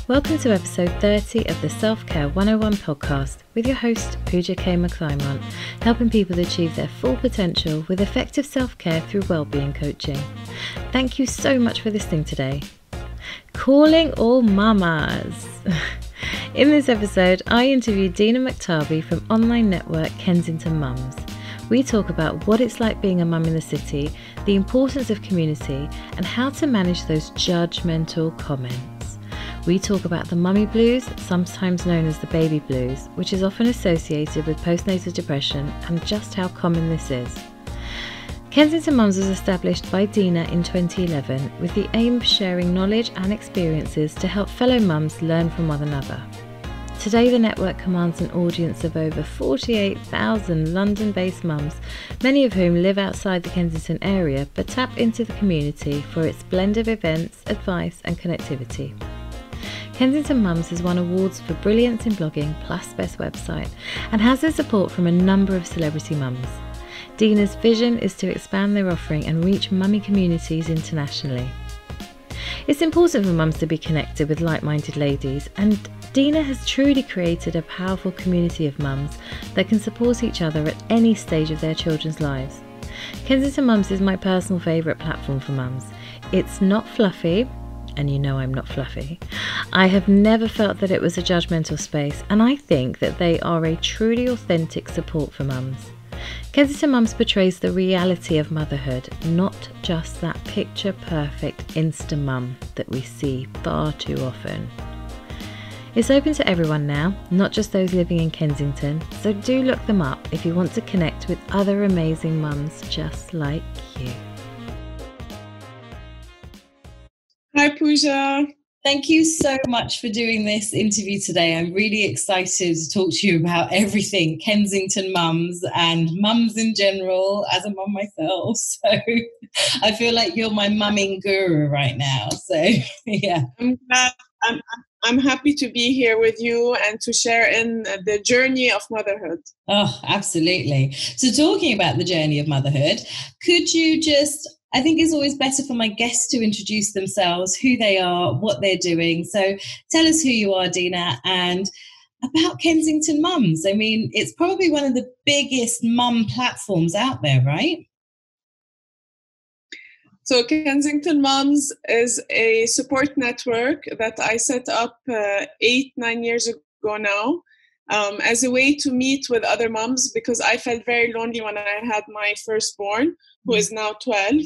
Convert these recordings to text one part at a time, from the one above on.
Welcome to episode 30 of the Self-Care 101 podcast with your host, Pooja K. McClymont, helping people achieve their full potential with effective self-care through wellbeing coaching. Thank you so much for listening today. Calling all mamas. In this episode, I interviewed Dina Maktabi from online network Kensington Mums. We talk about what it's like being a mum in the city, the importance of community, and how to manage those judgmental comments. We talk about the mummy blues, sometimes known as the baby blues, which is often associated with postnatal depression, and just how common this is. Kensington Mums was established by Dina in 2011 with the aim of sharing knowledge and experiences to help fellow mums learn from one another. Today the network commands an audience of over 48,000 London-based mums, many of whom live outside the Kensington area but tap into the community for its blend of events, advice and connectivity. Kensington Mums has won awards for brilliance in blogging plus best website and has the support from a number of celebrity mums. Dina's vision is to expand their offering and reach mummy communities internationally. It's important for mums to be connected with like-minded ladies, and Dina has truly created a powerful community of mums that can support each other at any stage of their children's lives. Kensington Mums is my personal favourite platform for mums. It's not fluffy, and you know I'm not fluffy. I have never felt that it was a judgmental space, and I think that they are a truly authentic support for mums. Kensington Mums portrays the reality of motherhood, not just that picture-perfect Insta-mum that we see far too often. It's open to everyone now, not just those living in Kensington, so do look them up if you want to connect with other amazing mums just like you. Hi, Pooja. Thank you so much for doing this interview today. I'm really excited to talk to you about everything Kensington Mums and mums in general, as a mum myself. So I feel like you're my mumming guru right now. So yeah. I'm happy to be here with you and to share in the journey of motherhood. Oh, absolutely. So talking about the journey of motherhood, could you just... I think it's always better for my guests to introduce themselves, who they are, what they're doing. So tell us who you are, Dina, and about Kensington Mums. I mean, it's probably one of the biggest mum platforms out there, right? So Kensington Mums is a support network that I set up 8-9 years ago now, as a way to meet with other mums, because I felt very lonely when I had my firstborn, who is now 12.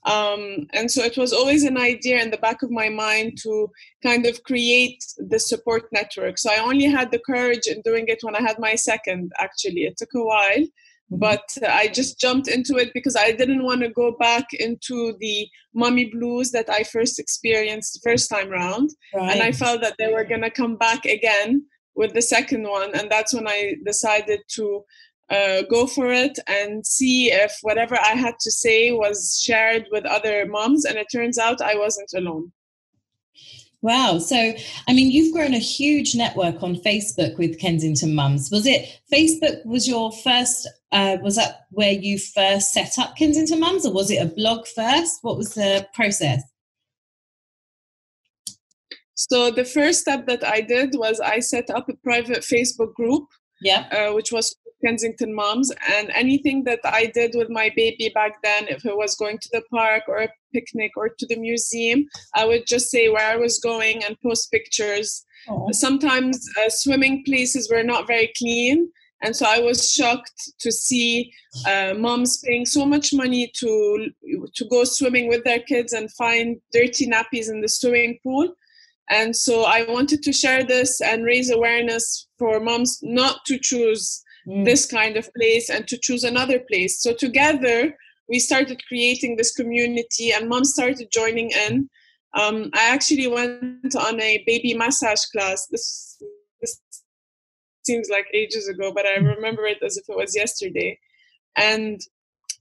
And so it was always an idea in the back of my mind to kind of create the support network. So I only had the courage in doing it when I had my second, actually. It took a while, but I just jumped into it because I didn't want to go back into the mommy blues that I first experienced the first time round. Right. And I felt that they were going to come back again with the second one. And that's when I decided to go for it and see if whatever I had to say was shared with other moms. And it turns out I wasn't alone. Wow. So, I mean, you've grown a huge network on Facebook with Kensington Mums. Was it Facebook was your first, was that where you first set up Kensington Mums, or was it a blog first? What was the process? So the first step that I did was I set up a private Facebook group, which was Kensington Mums, and anything that I did with my baby back then, if it was going to the park or a picnic or to the museum, I would just say where I was going and post pictures. Aww. Sometimes swimming places were not very clean, and so I was shocked to see moms paying so much money to go swimming with their kids and find dirty nappies in the swimming pool. And so I wanted to share this and raise awareness for moms not to choose this kind of place and to choose another place. So together we started creating this community and moms started joining in. I actually went on a baby massage class. This seems like ages ago, but I remember it as if it was yesterday. And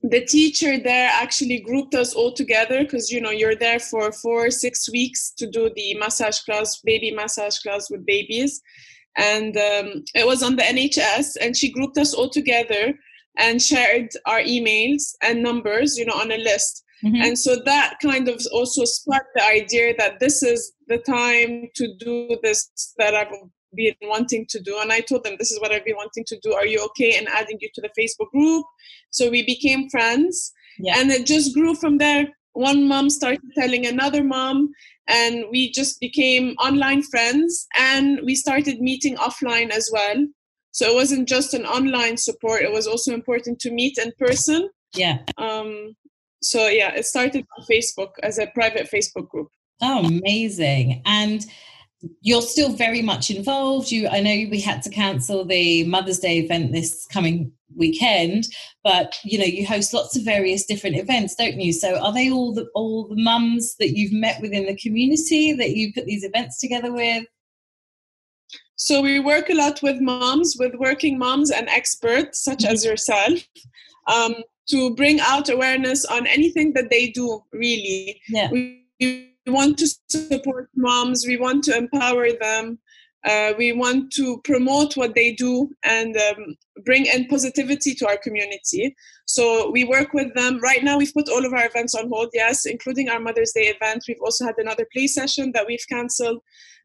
the teacher there actually grouped us all together because, you know, you're there for 4-6 weeks to do the massage class, baby massage class with babies. And it was on the NHS, and she grouped us all together and shared our emails and numbers, you know, on a list. And so that kind of also sparked the idea that this is the time to do this that I've been wanting to do. And I told them, this is what I've been wanting to do. Are you okay in adding you to the Facebook group? So we became friends. And it just grew from there. One mom started telling another mom, and we just became online friends, and we started meeting offline as well. So it wasn't just an online support. It was also important to meet in person. So it started on Facebook as a private Facebook group. Oh, amazing. And you're still very much involved. I know we had to cancel the Mother's Day event this coming weekend, but you host lots of various different events, don't you? So are they all the mums that you've met within the community that you put these events together with? So we work a lot with moms, with working moms and experts such as yourself, to bring out awareness on anything that they do, really. We want to support moms. We want to empower them. We want to promote what they do and bring in positivity to our community. So we work with them. Right now, we've put all of our events on hold, yes, including our Mother's Day event. We've also had another play session that we've canceled.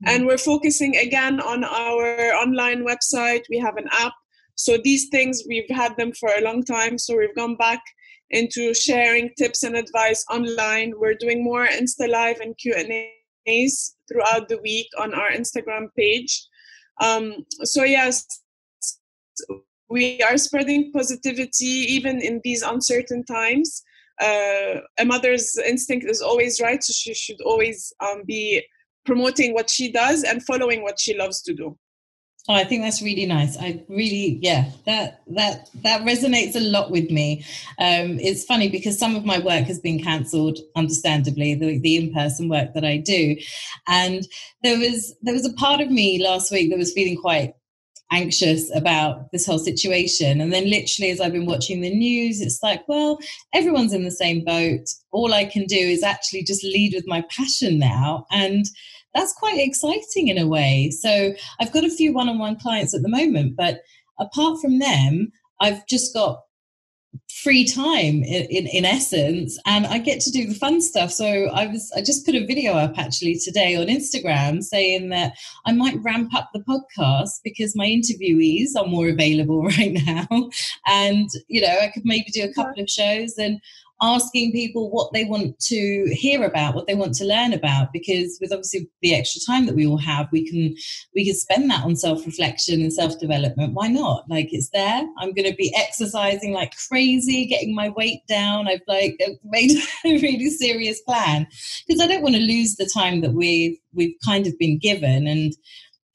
And we're focusing again on our online website. We have an app. So these things, we've had them for a long time. So we've gone back into sharing tips and advice online. We're doing more Insta Live and Q&As throughout the week on our Instagram page. So yes, we are spreading positivity even in these uncertain times. A mother's instinct is always right, so she should always be promoting what she does and following what she loves to do. Oh, I think that's really nice. I really, that resonates a lot with me. It's funny because some of my work has been cancelled, understandably, the in-person work that I do. And there was a part of me last week that was feeling quite anxious about this whole situation. And then literally as I've been watching the news, it's like, well, everyone's in the same boat. All I can do is actually just lead with my passion now. And that's quite exciting in a way. So I've got a few one-on-one clients at the moment, but apart from them, I've just got free time in essence, and I get to do the fun stuff. So I just put a video up actually today on Instagram saying that I might ramp up the podcast because my interviewees are more available right now. And, I could maybe do a couple of shows and asking people what they want to hear about, what they want to learn about, because with obviously the extra time that we all have, we can spend that on self-reflection and self-development. Why not? Like, it's there. I'm going to be exercising like crazy, getting my weight down. I've made a really serious plan because I don't want to lose the time that we've kind of been given. And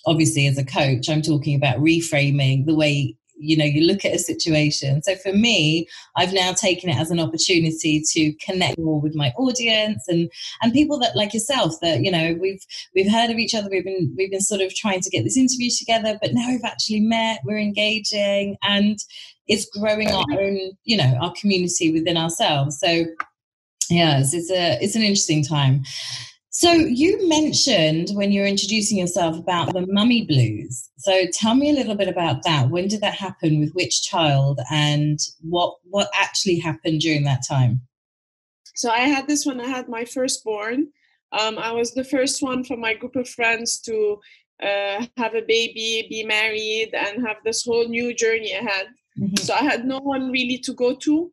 obviously as a coach, I'm talking about reframing the way you look at a situation. So for me, I've now taken it as an opportunity to connect more with my audience and people that like yourself that, we've heard of each other. We've been sort of trying to get this interview together, but now we've actually met, we're engaging, and it's growing our own, our community within ourselves. So yes, it's an interesting time. So you mentioned when you were introducing yourself about the mummy blues. So tell me a little bit about that. When did that happen, with which child, and what actually happened during that time? So I had this when I had my firstborn. I was the first one from my group of friends to have a baby, be married, and have this whole new journey ahead. Mm-hmm. So I had no one really to go to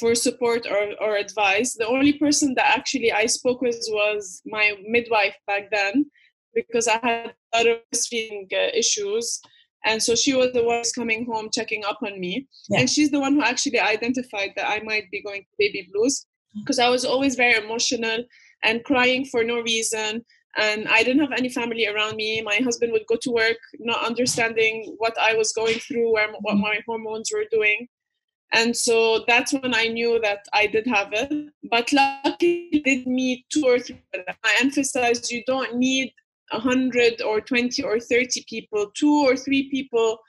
for support or advice. The only person that actually I spoke with was my midwife back then, because I had a lot of breastfeeding issues. And so she was the one who's coming home, checking up on me. Yeah. And she's the one who actually identified that I might be going to baby blues, because I was always very emotional and crying for no reason. And I didn't have any family around me. My husband would go to work, not understanding what I was going through, what my hormones were doing. And so that's when I knew that I did have it. But luckily, I did meet 2 or 3 of them. I emphasize you don't need 100 or 20 or 30 people, 2 or 3 people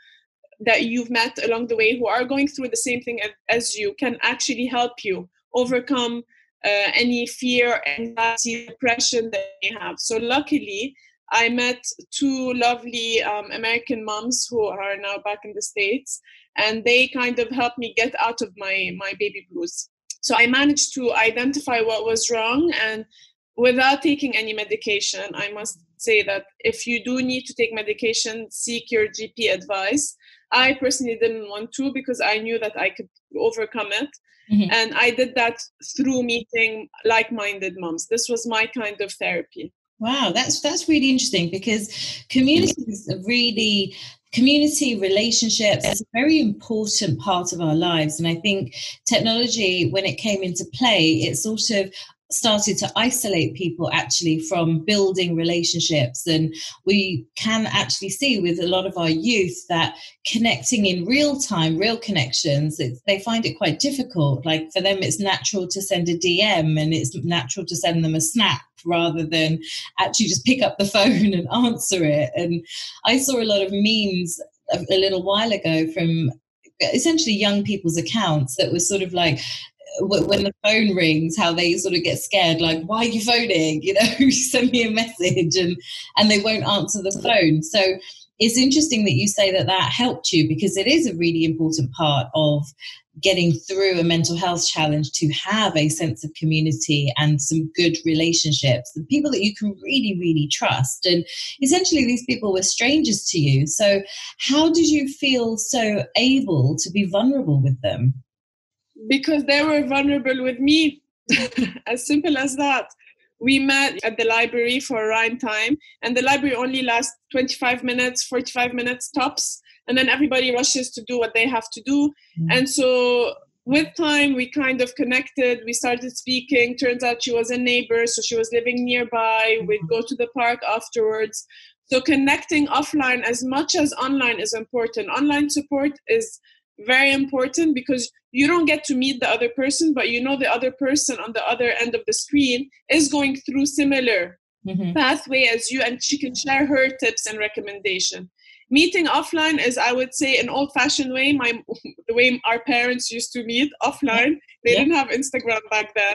that you've met along the way who are going through the same thing as you can actually help you overcome any fear, anxiety, depression that you have. So luckily, I met 2 lovely American moms who are now back in the States, and they kind of helped me get out of my baby blues. So I managed to identify what was wrong, and without taking any medication. I must say that if you do need to take medication, seek your GP advice. I personally didn't want to, because I knew that I could overcome it. And I did that through meeting like-minded moms. This was my kind of therapy. Wow, that's really interesting, because community relationships is a very important part of our lives. And I think technology, when it came into play, it sort of started to isolate people actually from building relationships. And we can actually see with a lot of our youth that connecting in real time, real connections, they find it quite difficult. Like for them, it's natural to send a DM, and it's natural to send them a snap rather than actually just pick up the phone and answer it. And I saw a lot of memes a little while ago from essentially young people's accounts that was sort of like, when the phone rings, how they sort of get scared, like, why are you phoning? You know, send me a message, and they won't answer the phone. So it's interesting that you say that helped you, because it is a really important part of getting through a mental health challenge, to have a sense of community and some good relationships, the people that you can really, really trust. And essentially these people were strangers to you. So how did you feel so able to be vulnerable with them? Because they were vulnerable with me. As simple as that. We met at the library for a rhyme time, and the library only lasts 25 minutes, 45 minutes tops, and then everybody rushes to do what they have to do. And so with time, we kind of connected. We started speaking. Turns out she was a neighbor, so she was living nearby. We'd go to the park afterwards. So connecting offline as much as online is important. Online support is very important, because you don't get to meet the other person, but you know the other person on the other end of the screen is going through similar pathway as you, and she can share her tips and recommendation. Meeting offline is, I would say, an old-fashioned way, the way our parents used to meet offline. They didn't have Instagram back then.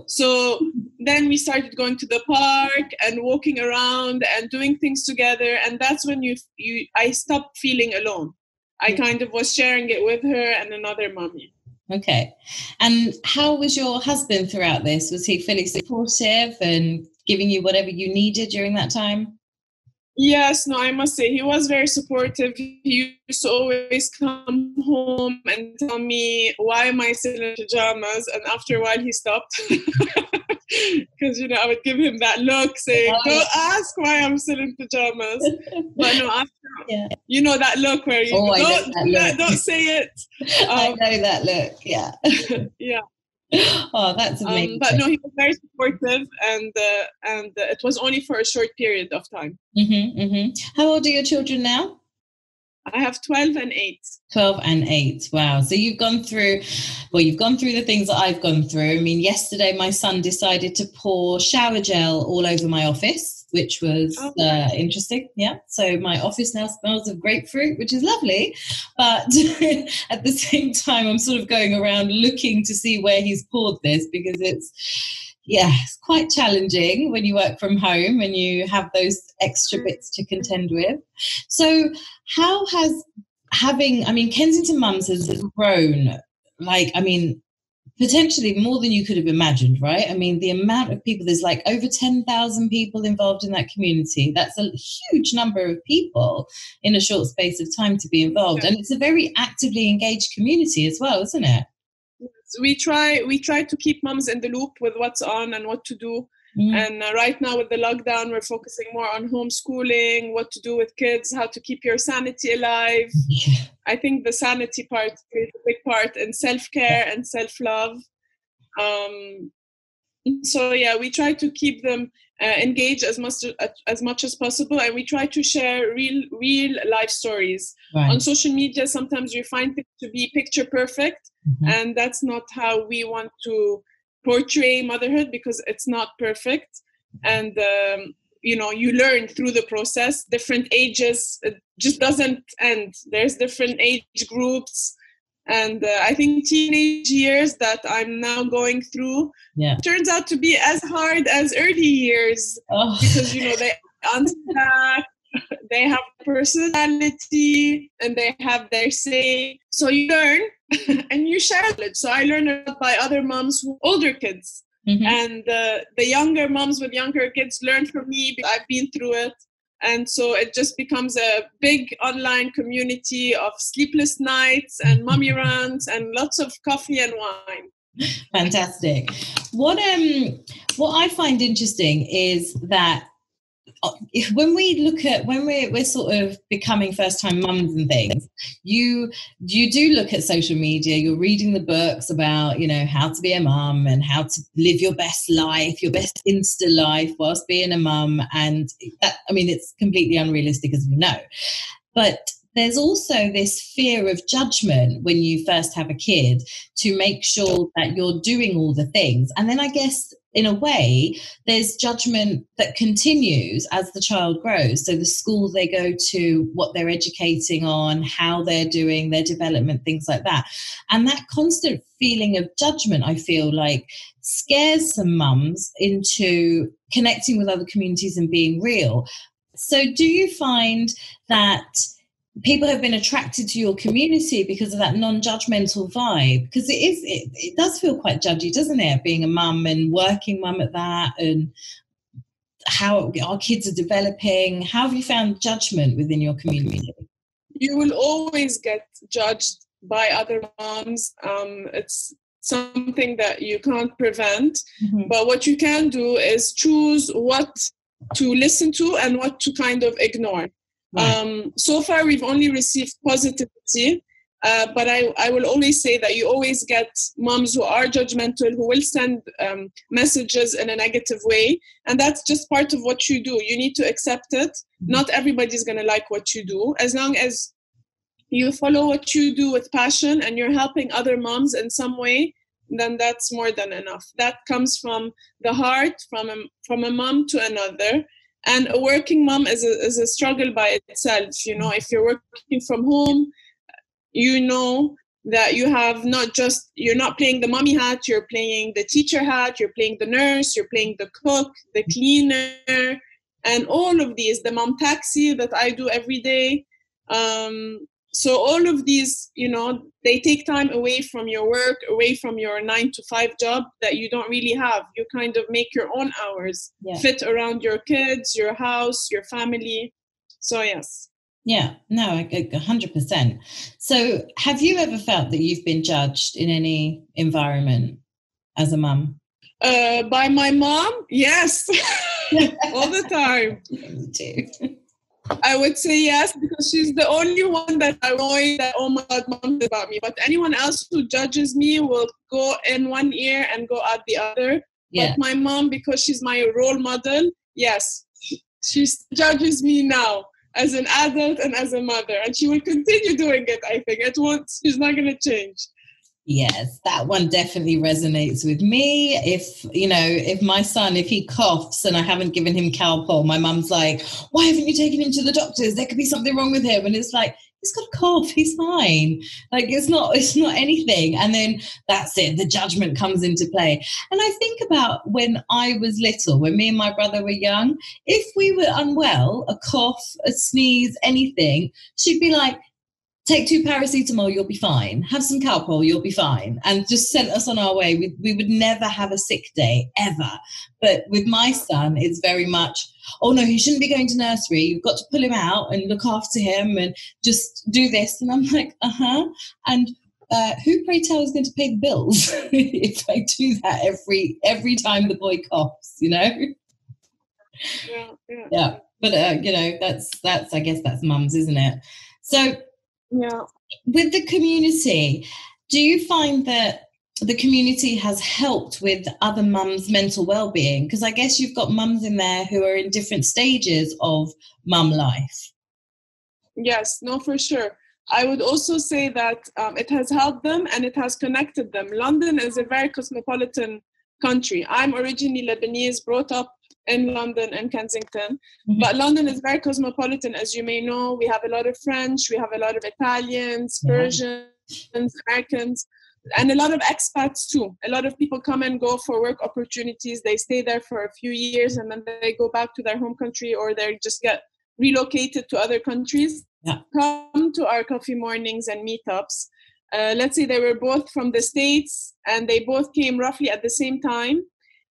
So then we started going to the park and walking around and doing things together, and that's when I stopped feeling alone. I kind of was sharing it with her and another mommy. Okay. And how was your husband throughout this? Was he fully supportive and giving you whatever you needed during that time? Yes, no, I must say he was very supportive. He used to always come home and tell me, why am I still in pajamas? And after a while he stopped. Because, I would give him that look saying, don't ask why I'm still in pajamas. But no, after, that look where you don't say it. I know that look, yeah. Yeah. Oh, that's amazing. But no, he was very supportive, and it was only for a short period of time. How old are your children now? I have 12 and 8. 12 and 8. Wow. So you've gone through the things that I've gone through. I mean, yesterday my son decided to pour shower gel all over my office, which was interesting. Yeah. So my office now smells of grapefruit, which is lovely. But at the same time, I'm sort of going around looking to see where he's poured this, because it's quite challenging when you work from home and you have those extra bits to contend with. So how has Kensington Mums has grown, potentially more than you could have imagined, right? I mean, the amount of people, there's like over 10,000 people involved in that community. That's a huge number of people in a short space of time to be involved. And it's a very actively engaged community as well, isn't it? We try to keep mums in the loop with what's on and what to do. And right now with the lockdown, we're focusing more on homeschooling, what to do with kids, how to keep your sanity alive. I think the sanity part is a big part in self-care and self-love. So we try to keep them engaged as much as possible, and we try to share real life stories. On social media, sometimes you find it to be picture perfect, and that's not how we want to portray motherhood, because it's not perfect. And you learn through the process. Different ages, it just doesn't end. There's different age groups. And I think teenage years that I'm now going through turns out to be as hard as early years, because they unstack, they have personality, and they have their say. So you learn, and you share it. So I learned a lot by other moms who older kids. And the younger moms with younger kids learn from me. I've been through it. And so it just becomes a big online community of sleepless nights and mommy rants and lots of coffee and wine. Fantastic. What I find interesting is that when we're sort of becoming first-time mums and things, you do look at social media, you're reading the books about, you know, how to be a mum and how to live your best life, your best Insta life whilst being a mum. And that, I mean, it's completely unrealistic, as you know. But there's also this fear of judgment when you first have a kid, to make sure that you're doing all the things. And then I guess, in a way, there's judgment that continues as the child grows. So the school they go to, what they're educating on, how they're doing, their development, things like that. And that constant feeling of judgment, I feel like, scares some mums into connecting with other communities and being real. So do you find that people have been attracted to your community because of that non-judgmental vibe? Because it does feel quite judgy, doesn't it? Being a mum and working mum at that, and how our kids are developing. How have you found judgment within your community? You will always get judged by other moms. It's something that you can't prevent. But what you can do is choose what to listen to and what to kind of ignore. Right. So far, we've only received positivity, but I will always say that you always get moms who are judgmental, who will send messages in a negative way. And that's just part of what you do. You need to accept it. Not everybody's going to like what you do. As long as you follow what you do with passion and you're helping other moms in some way, then that's more than enough. That comes from the heart, from a mom to another. And a working mom is a struggle by itself. You know, if you're working from home, you know that you have you're not playing the mommy hat, you're playing the teacher hat, you're playing the nurse, you're playing the cook, the cleaner, and all of these, the mom taxi that I do every day. So all of these, you know, they take time away from your work, away from your 9-to-5 job that you don't really have. You kind of make your own hours fit around your kids, your house, your family. So, yes. Yeah, no, 100%. So have you ever felt that you've been judged in any environment as a mum? By my mom? Yes. All the time. Me too. I would say yes, because she's the only one that I annoy that, oh my God, mom did about me. But anyone else who judges me will go in one ear and go out the other. Yeah. But my mom, because she's my role model, yes, she judges me now as an adult and as a mother. And she will continue doing it, I think. She's not going to change. Yes, that one definitely resonates with me. If my son, if he coughs and I haven't given him Calpol, my mum's like, why haven't you taken him to the doctors? There could be something wrong with him. And it's like, he's got a cough, he's fine. Like, it's not anything. And then that's it, the judgment comes into play. And I think about when I was little, when me and my brother were young, if we were unwell, a cough, a sneeze, anything, she'd be like, take 2 paracetamol, you'll be fine. Have some Calpol, you'll be fine. And just sent us on our way. We would never have a sick day, ever. But with my son, it's very much, oh no, he shouldn't be going to nursery. You've got to pull him out and look after him and just do this. And I'm like, And who, pray tell, is going to pay the bills if I do that every time the boy coughs, you know? Yeah. But, that's I guess that's mums, isn't it? So, yeah. With the community, do you find that the community has helped with other mums' mental well-being? Because I guess you've got mums in there who are in different stages of mum life. Yes, no, for sure. I would also say that it has helped them and it has connected them. London is a very cosmopolitan country. I'm originally Lebanese, brought up in London and Kensington. But London is very cosmopolitan, as you may know. We have a lot of French, we have a lot of Italians, Persians, Americans, and a lot of expats too. A lot of people come and go for work opportunities. They stay there for a few years and then they go back to their home country, or they just get relocated to other countries. Come to our coffee mornings and meetups. let's say they were both from the States and they both came roughly at the same time.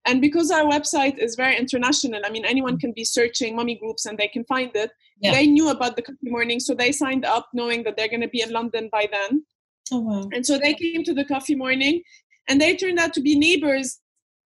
And because our website is very international, I mean, anyone can be searching mommy groups and they can find it. Yeah. They knew about the coffee morning, so they signed up knowing that they're going to be in London by then. Oh, wow. And so they came to the coffee morning, and they turned out to be neighbors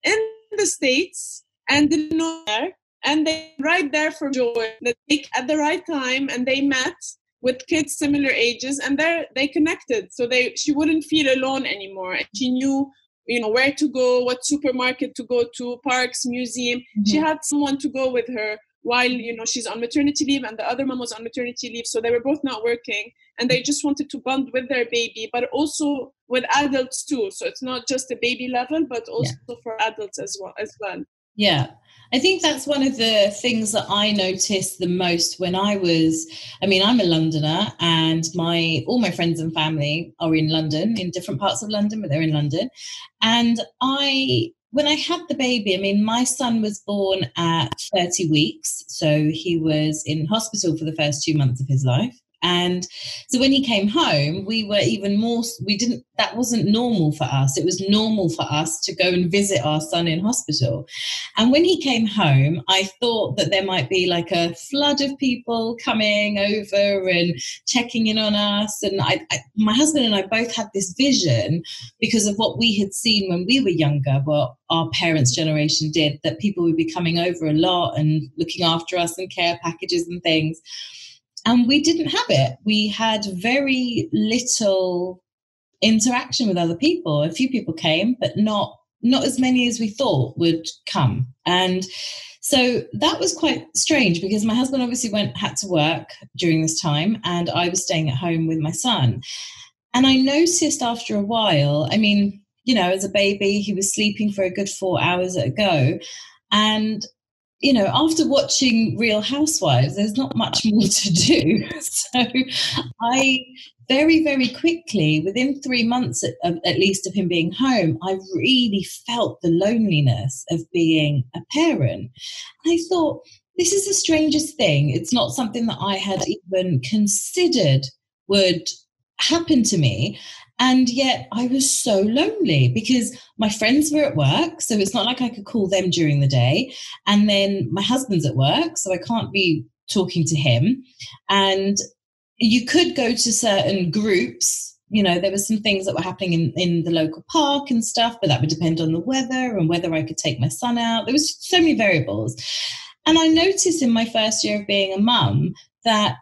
in the States and didn't know her. And they right there for joy that they at the right time, and they met with kids similar ages, and they connected. So she wouldn't feel alone anymore. And she knew, where to go, what supermarket to go to, parks, museum. Mm-hmm. She had someone to go with her while, she's on maternity leave, and the other mom was on maternity leave. So they were both not working, and they just wanted to bond with their baby, but also with adults too. So it's not just a baby level, but also for adults as well. Yeah. I think that's one of the things that I noticed the most when I'm a Londoner, and all my friends and family are in London, in different parts of London, but they're in London. And when I had the baby, my son was born at 30 weeks. So he was in hospital for the first 2 months of his life. And so when he came home, we were even more, that wasn't normal for us. It was normal for us to go and visit our son in hospital. And when he came home, I thought that there might be like a flood of people coming over and checking in on us. And my husband and I both had this vision because of what we had seen when we were younger, what our parents' generation did, that people would be coming over a lot and looking after us and care packages and things. And we didn't have it. We had very little interaction with other people. A few people came, but not as many as we thought would come. And so that was quite strange because my husband obviously had to work during this time, and I was staying at home with my son. And I noticed after a while, as a baby, he was sleeping for a good 4 hours at a go. And after watching Real Housewives, there's not much more to do. So I very, very quickly, within 3 months at least of him being home, I really felt the loneliness of being a parent. And I thought, this is the strangest thing. It's not something that I had even considered would happen to me. And yet I was so lonely because my friends were at work. So it's not like I could call them during the day. And then my husband's at work, so I can't be talking to him. And you could go to certain groups. There were some things that were happening in the local park and stuff, but that would depend on the weather and whether I could take my son out. There was so many variables. And I noticed in my first year of being a mum that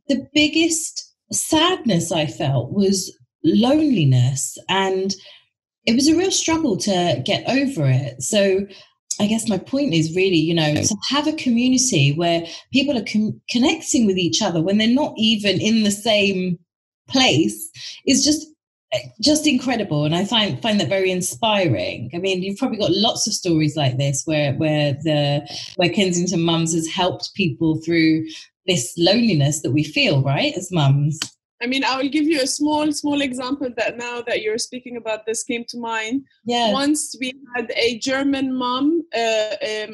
the biggest sadness I felt was loneliness, and it was a real struggle to get over it. So I guess my point is really, to have a community where people are connecting with each other when they're not even in the same place is just incredible. And I find that very inspiring. You've probably got lots of stories like this where Kensington Mums has helped people through this loneliness that we feel, right, as mums. I will give you a small example that now that you're speaking about this came to mind. Yeah. Once we had a German mom, a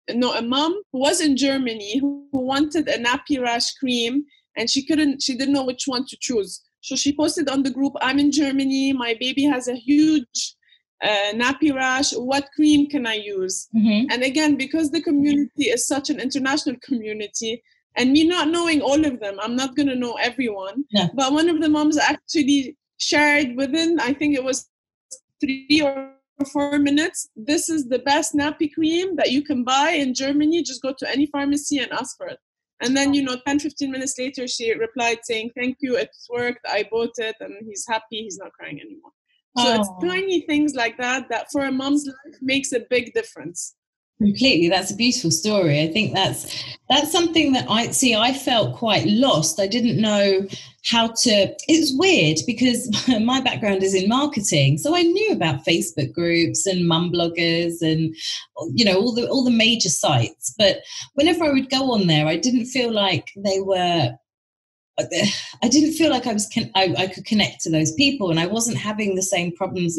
mom who was in Germany who wanted a nappy rash cream, and she didn't know which one to choose. So she posted on the group, I'm in Germany, my baby has a huge nappy rash, what cream can I use? Mm-hmm. And again, because the community is such an international community, and me not knowing all of them, I'm not going to know everyone. Yeah. But one of the moms actually shared within, I think it was 3 or 4 minutes, this is the best nappy cream that you can buy in Germany. Just go to any pharmacy and ask for it. And then, 10, 15 minutes later, she replied saying, thank you, it's worked, I bought it, and he's happy, he's not crying anymore. So It's tiny things like that for a mom's life makes a big difference. Completely. That's a beautiful story. I think that's something that I felt quite lost. I didn't know how to, it's weird because my background is in marketing. So I knew about Facebook groups and mum bloggers and, all the major sites. But whenever I would go on there, I didn't feel like I could connect to those people, and I wasn't having the same problems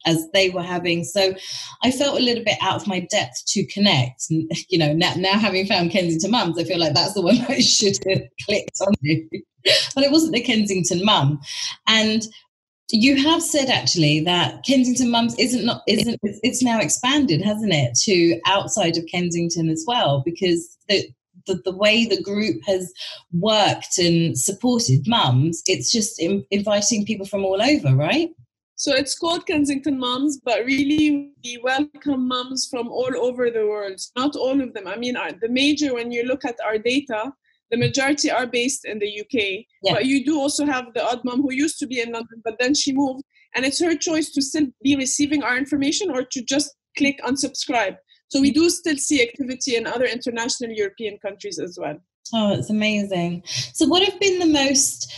as they were having. So I felt a little bit out of my depth to connect. And, now having found Kensington Mums, I feel like that's the one I should have clicked on. But it wasn't the Kensington Mum. And You have said actually that Kensington Mums it's now expanded, hasn't it, to outside of Kensington as well, because the way the group has worked and supported mums, it's just inviting people from all over, right? So it's called Kensington Mums, but really we welcome mums from all over the world. Not all of them. I mean, the major, when you look at our data, the majority are based in the UK, but you do also have the odd mom who used to be in London, but then she moved, and it's her choice to still be receiving our information or to just click unsubscribe. So we do still see activity in other international European countries as well. Oh, it's amazing. So what have been the most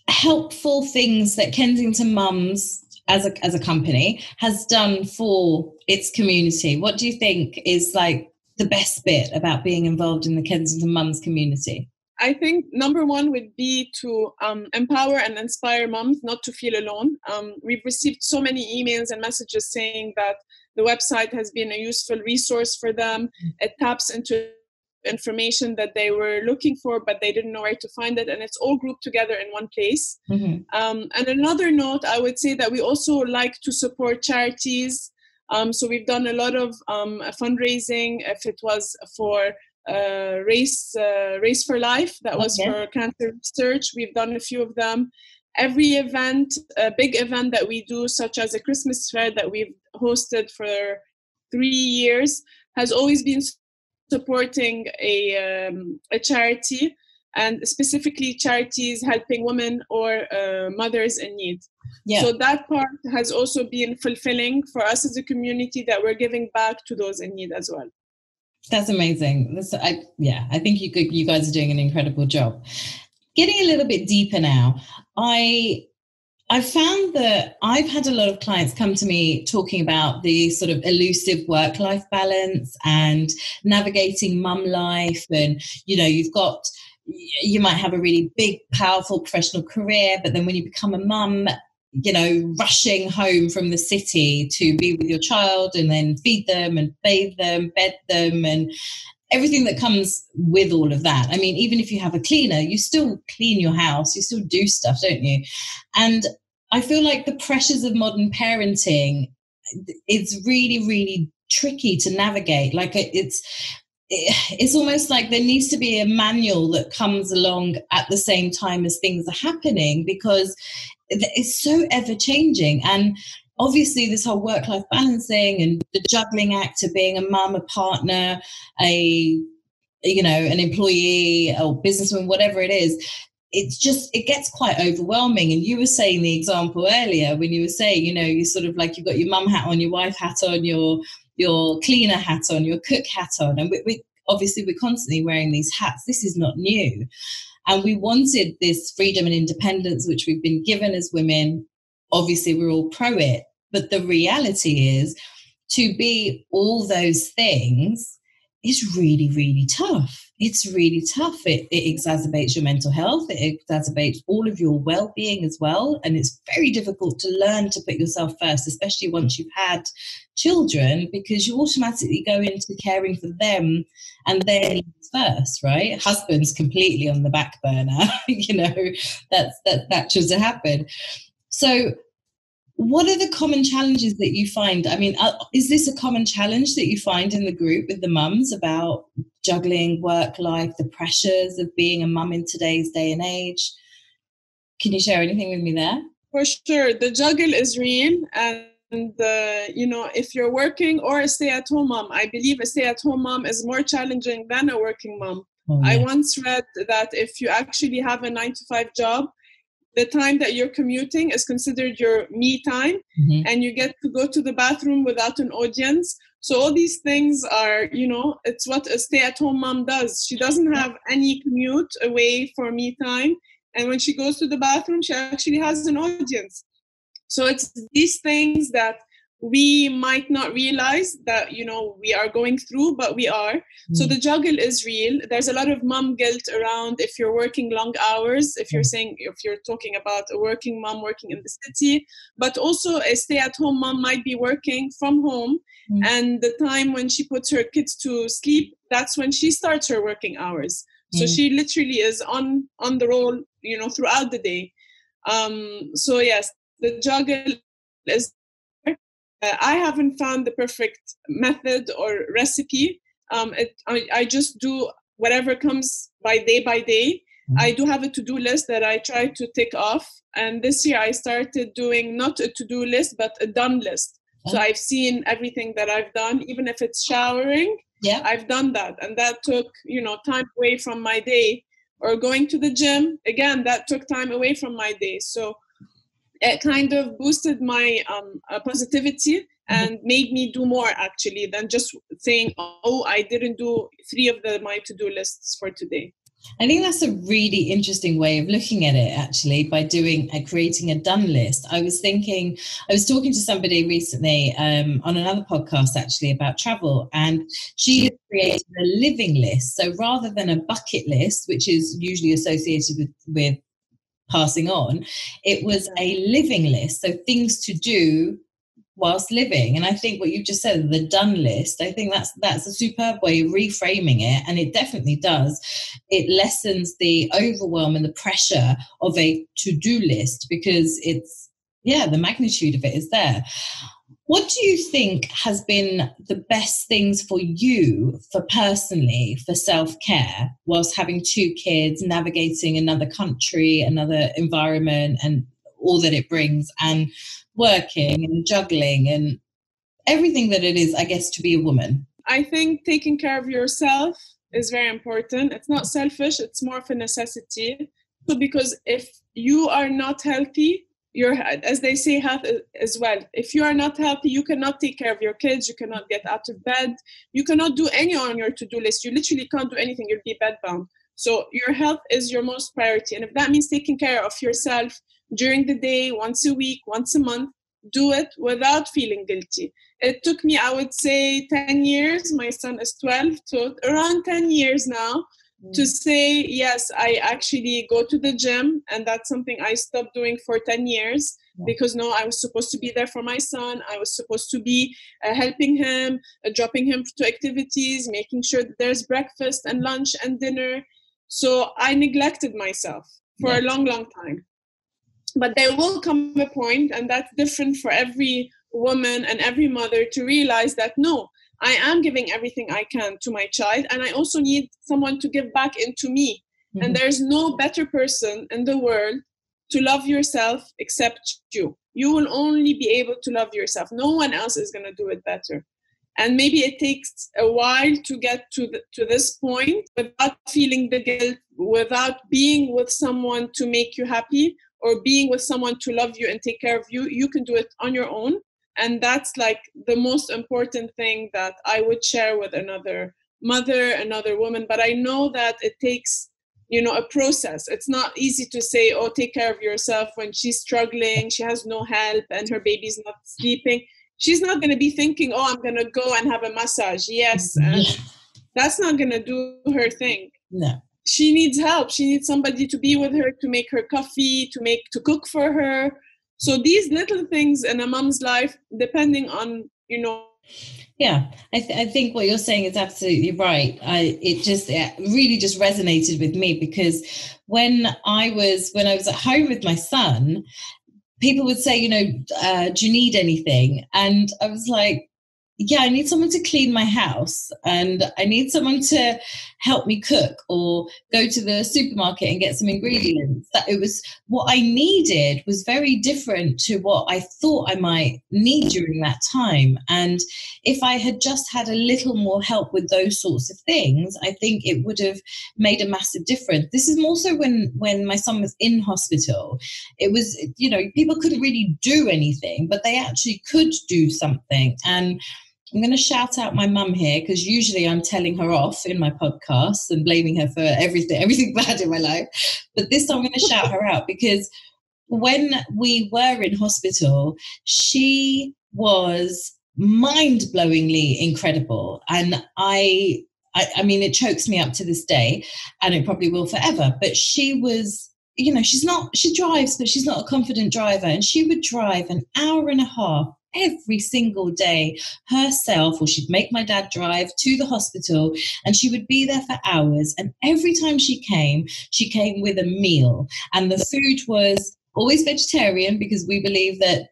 helpful things that Kensington Mums as a company has done for its community? What do you think is like the best bit about being involved in the Kensington Mums community? I think number one would be to empower and inspire mums not to feel alone. We've received so many emails and messages saying that the website has been a useful resource for them. It taps into information that they were looking for, but they didn't know where to find it. And it's all grouped together in one place. Mm-hmm. And another note, I would say that we also like to support charities. So we've done a lot of fundraising. If it was for Race for Life, that was for cancer research. We've done a few of them. Every event, a big event that we do, such as a Christmas fair that we've hosted for 3 years, has always been supporting a charity, and specifically charities helping women or mothers in need. Yeah. So that part has also been fulfilling for us as a community, that we're giving back to those in need as well. That's amazing. I think you guys are doing an incredible job. Getting a little bit deeper now, I found that I've had a lot of clients come to me talking about the sort of elusive work-life balance and navigating mum life. And, you might have a really big, powerful professional career, but then when you become a mum, rushing home from the city to be with your child and then feed them and bathe them, bed them, and everything that comes with all of that. I mean, even if you have a cleaner, you still clean your house, you still do stuff, don't you? And I feel like the pressures of modern parenting, it's really, really tricky to navigate. Like it's almost like there needs to be a manual that comes along at the same time as things are happening, because it's so ever changing. And obviously this whole work-life balancing and the juggling act of being a mum, a partner, an employee or businessman, whatever it is, it gets quite overwhelming. And you were saying the example earlier when you were saying, you sort of like you've got your mum hat on, your wife hat on, your cleaner hat on, your cook hat on. And we're constantly wearing these hats. This is not new. And we wanted this freedom and independence, which we've been given as women. Obviously, we're all pro it. But the reality is, to be all those things is really, really tough. It's really tough. It exacerbates your mental health. It exacerbates all of your well-being as well. And it's very difficult to learn to put yourself first, especially once you've had children, because you automatically go into caring for them and their needs first, right? Husband's completely on the back burner. That's natural to happen. So what are the common challenges that you find? I mean, is this a common challenge that you find in the group with the mums about juggling work life, the pressures of being a mum in today's day and age? Can you share anything with me there? For sure. The juggle is real. And, if you're working or a stay-at-home mom, I believe a stay-at-home mom is more challenging than a working mom. Oh, yeah. I once read that if you actually have a 9-to-5 job, the time that you're commuting is considered your me time, and you get to go to the bathroom without an audience. So all these things are, it's what a stay-at-home mom does. She doesn't have any commute away for me time. And when she goes to the bathroom, she actually has an audience. So it's these things that we might not realize that, we are going through, but we are. So the juggle is real. There's a lot of mom guilt around if you're working long hours, if you're talking about a working mom working in the city, but also a stay-at-home mom might be working from home. And the time when she puts her kids to sleep, that's when she starts her working hours. So she literally is on the roll, throughout the day. So yes, The juggle is I haven't found the perfect method or recipe. I just do whatever comes by day. I do have a to-do list that I try to tick off. And this year I started doing not a to-do list, but a done list. So I've seen everything that I've done, even if it's showering, I've done that. And that took, time away from my day. Or going to the gym, again, that took time away from my day. So it kind of boosted my positivity and made me do more, actually, than just saying, oh, I didn't do 3 of my to-do lists for today. I think that's a really interesting way of looking at it, actually, by creating a done list. I was talking to somebody recently on another podcast, actually, about travel, and she had created a living list. So rather than a bucket list, which is usually associated with passing on, it was a living list. So things to do whilst living. And I think what you just said, the done list, I think that's a superb way of reframing it. And it definitely does. It lessens the overwhelm and the pressure of a to-do list, because the magnitude of it is there. What do you think has been the best things for you, for self-care, whilst having 2 kids, navigating another country, another environment, and all that it brings, and working and juggling and everything that it is, I guess, to be a woman? I think taking care of yourself is very important. It's not selfish, it's more of a necessity. So because if you are not healthy, as they say, health as well. If you are not healthy, you cannot take care of your kids, you cannot get out of bed, you cannot do any on your to-do list. You literally can't do anything, you'll be bedbound. So your health is your most priority. And if that means taking care of yourself during the day, once a week, once a month, do it without feeling guilty. It took me, I would say, 10 years. My son is 12, so around 10 years now, to say, yes, I actually go to the gym. And that's something I stopped doing for 10 years because, no, I was supposed to be there for my son. I was supposed to be helping him, dropping him to activities, making sure that there's breakfast and lunch and dinner. So I neglected myself for a long, long time. But there will come a point, and that's different for every woman and every mother, to realize that, no, I am giving everything I can to my child, and I also need someone to give back into me. Mm-hmm. And there's no better person in the world to love yourself except you. You will only be able to love yourself. No one else is going to do it better. And maybe it takes a while to get to this point without feeling the guilt, without being with someone to make you happy, or being with someone to love you and take care of you. You can do it on your own. And that's like the most important thing that I would share with another mother, another woman. But I know that it takes, a process. It's not easy to say, oh, take care of yourself when she's struggling, she has no help, and her baby's not sleeping. She's not going to be thinking, oh, I'm going to go and have a massage. Yes. And that's not going to do her thing. No. She needs help. She needs somebody to be with her, to make her coffee, to cook for her. So these little things in a mom's life, depending on, Yeah, I think what you're saying is absolutely right. It really just resonated with me, because when I was at home with my son, people would say, do you need anything? And I was like, yeah, I need someone to clean my house, and I need someone to help me cook, or go to the supermarket and get some ingredients. That it was what I needed was very different to what I thought I might need during that time. And if I had just had a little more help with those sorts of things, I think it would have made a massive difference. This is more so when my son was in hospital. It was, people couldn't really do anything, but they actually could do something. And I'm going to shout out my mum here, because usually I'm telling her off in my podcasts and blaming her for everything bad in my life. But this time I'm going to shout her out, because when we were in hospital, she was mind-blowingly incredible. And I mean, it chokes me up to this day, and it probably will forever. But she was, she drives, but she's not a confident driver. And she would drive an hour and a half every single day herself, or she'd make my dad drive to the hospital, and she would be there for hours. And every time she came with a meal, and the food was always vegetarian, because we believe that,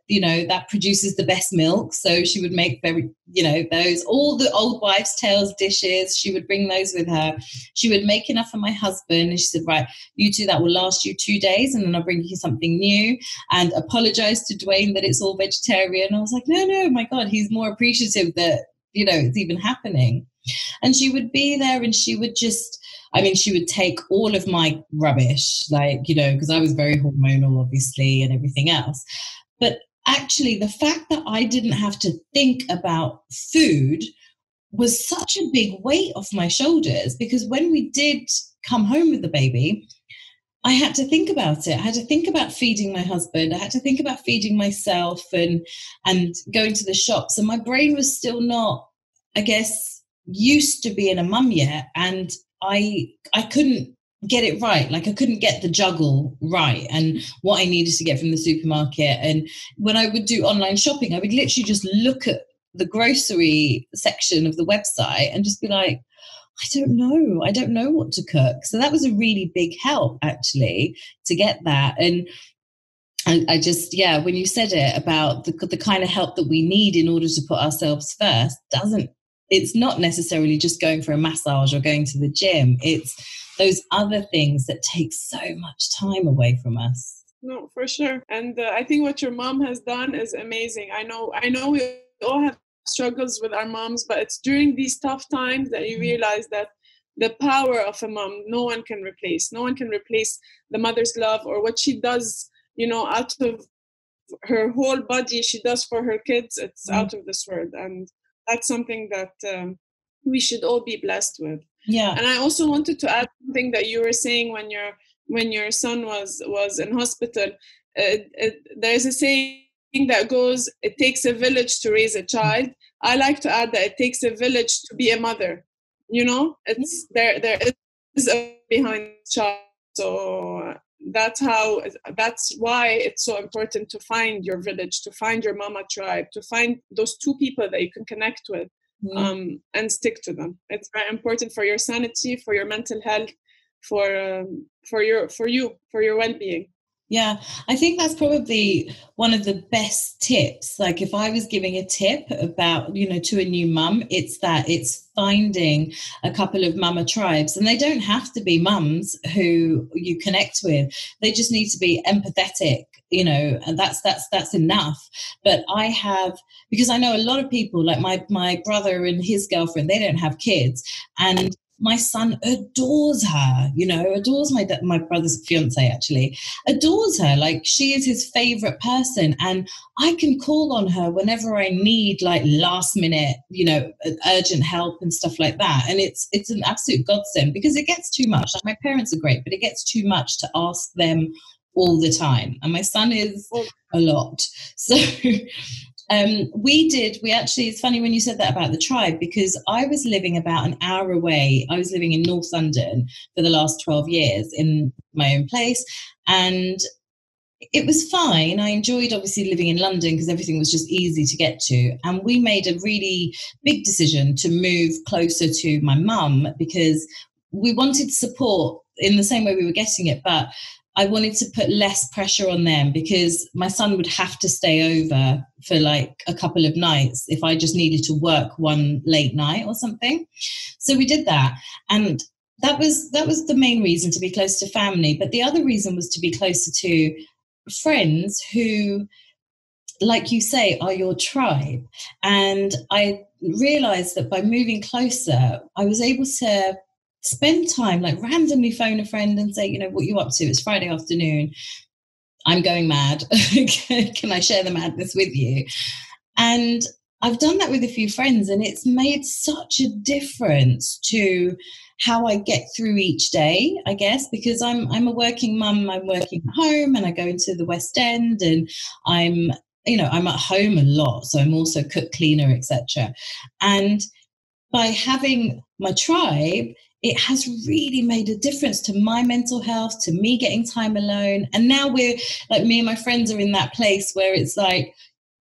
that produces the best milk. So she would make all the old wives' tales dishes. She would bring those with her. She would make enough for my husband. And she said, right, you two, that will last you 2 days. And then I'll bring you something new, and apologize to Dwayne that it's all vegetarian. I was like, no, my God, he's more appreciative that, it's even happening. And she would be there, and she would she would take all of my rubbish, because I was very hormonal, obviously, and everything else. But actually, the fact that I didn't have to think about food was such a big weight off my shoulders, because when we did come home with the baby, I had to think about it. I had to think about feeding my husband. I had to think about feeding myself and going to the shops. And my brain was still not, I guess, used to being a mum yet. And I couldn't get it right. I couldn't get the juggle right and what I needed to get from the supermarket. And when I would do online shopping, I would literally just look at the grocery section of the website and just be like, I don't know what to cook. So that was a really big help, actually, to get that. And I just, when you said it about the kind of help that we need in order to put ourselves first, it's not necessarily just going for a massage or going to the gym. It's those other things that take so much time away from us. No, for sure. And I think what your mom has done is amazing. I know we all have struggles with our moms, but it's during these tough times that you realize that the power of a mom, no one can replace the mother's love, or what she does, out of her whole body, she does for her kids. It's out of this world. And that's something that we should all be blessed with. Yeah. And I also wanted to add something that you were saying when your son was in hospital. There's a saying that goes, it takes a village to raise a child. I like to add that it takes a village to be a mother. It's there is a behind the child. So that's why it's so important to find your village, to find your mama tribe, to find those 2 people that you can connect with, and stick to them. It's very important for your sanity, for your mental health, for your well-being. Yeah, I think that's probably one of the best tips. If I was giving a tip about, to a new mum, it's finding a couple of mama tribes. And they don't have to be mums who you connect with. They just need to be empathetic, and that's enough. But because I know a lot of people, like my brother and his girlfriend, they don't have kids. And my son adores her, adores my brother's fiance, actually, adores her. She is his favorite person. And I can call on her whenever I need last minute, urgent help and stuff like that. And it's an absolute godsend, because it gets too much. My parents are great, but it gets too much to ask them all the time. And my son is a lot. So it's funny when you said that about the tribe, because I was living about an hour away. I was living in North London for the last 12 years in my own place. And it was fine. I enjoyed obviously living in London because everything was just easy to get to. And we made a really big decision to move closer to my mum, because we wanted support in the same way we were getting it. But I wanted to put less pressure on them, because my son would have to stay over for a couple of nights if I just needed to work one late night or something. So we did that. And that was the main reason, to be close to family. But the other reason was to be closer to friends who, like you say, are your tribe. And I realized that by moving closer, I was able to spend time, randomly phone a friend and say, what are you up to? It's Friday afternoon. I'm going mad. Can I share the madness with you? And I've done that with a few friends, and it's made such a difference to how I get through each day, I guess, because I'm a working mum. I'm working at home, and I go into the West End, and I'm at home a lot. So I'm also cook, cleaner, etc. And by having my tribe, it has really made a difference to my mental health, to me getting time alone. And now we're me and my friends are in that place where it's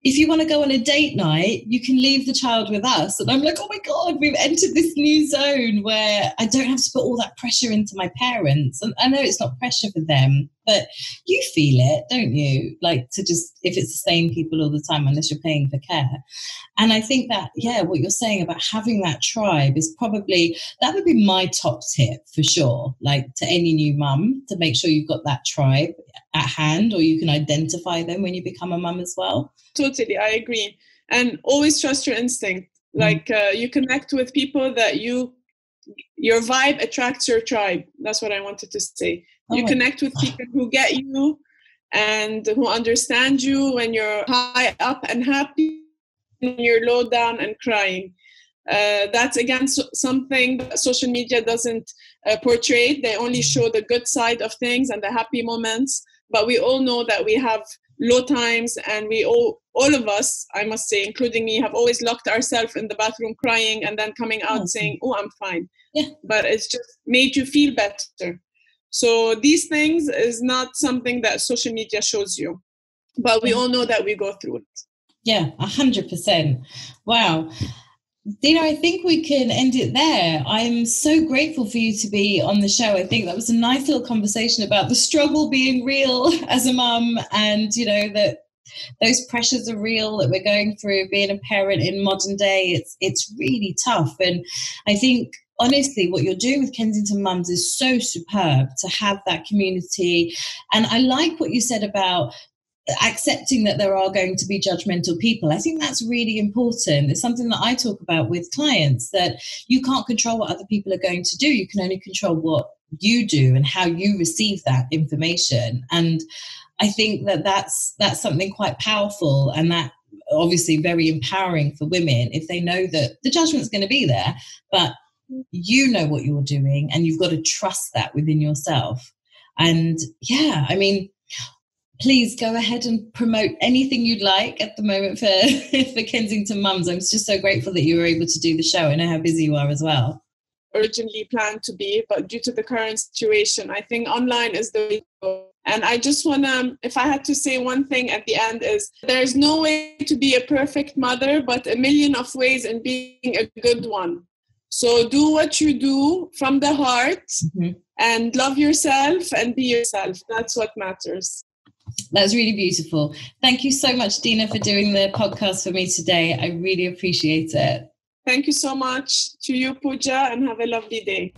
if you want to go on a date night, you can leave the child with us. And I'm oh my God, we've entered this new zone where I don't have to put all that pressure into my parents. And I know it's not pressure for them, but you feel it, don't you? Like, to just, if it's the same people all the time, unless you're paying for care. And I think that, what you're saying about having that tribe is probably, that would be my top tip for sure, like to any new mum, to make sure you've got that tribe at hand, or you can identify them when you become a mum as well. Totally, I agree. And always trust your instinct. Like you connect with people that your vibe attracts your tribe. That's what I wanted to say. You connect with people who get you and who understand you when you're high up and happy, when you're low down and crying. That's, again, something that social media doesn't portray. They only show the good side of things and the happy moments. But we all know that we have low times, and we all of us, I must say, including me, have always locked ourselves in the bathroom crying and then coming out saying, oh, I'm fine. Yeah. But it's just made you feel better. So these things is not something that social media shows you, but we all know that we go through it. Yeah, 100%. Wow. Dina, I think we can end it there. I'm so grateful for you to be on the show. I think that was a nice little conversation about the struggle being real as a mum, and, you know, that those pressures are real that we're going through being a parent in modern day. It's really tough. And I think, honestly, what you're doing with Kensington Mums is so superb, to have that community. And I like what you said about accepting that there are going to be judgmental people. I think that's really important. It's something that I talk about with clients, that you can't control what other people are going to do. You can only control what you do and how you receive that information. And I think that that's something quite powerful, and that obviously very empowering for women, if they know that the judgment's going to be there, but you know what you're doing, and you've got to trust that within yourself. And I mean, please go ahead and promote anything you'd like at the moment for Kensington Mums. I'm just so grateful that you were able to do the show. I know how busy you are as well. Originally planned to be, but due to the current situation, I think online is the way to go. And I just want to, if I had to say one thing at the end, is there's no way to be a perfect mother, but a million of ways in being a good one. So do what you do from the heart, and love yourself and be yourself. That's what matters. That's really beautiful. Thank you so much, Dina, for doing the podcast for me today. I really appreciate it. Thank you so much to you, Pooja, and have a lovely day.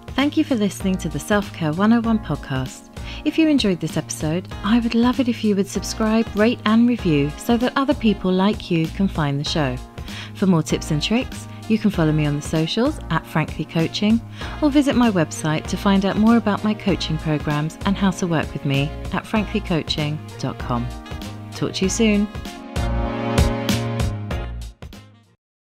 Thank you for listening to the Self-Care 101 podcast. If you enjoyed this episode, I would love it if you would subscribe, rate and review so that other people like you can find the show. For more tips and tricks, you can follow me on the socials at Frankly Coaching, or visit my website to find out more about my coaching programs and how to work with me at franklycoaching.com. Talk to you soon.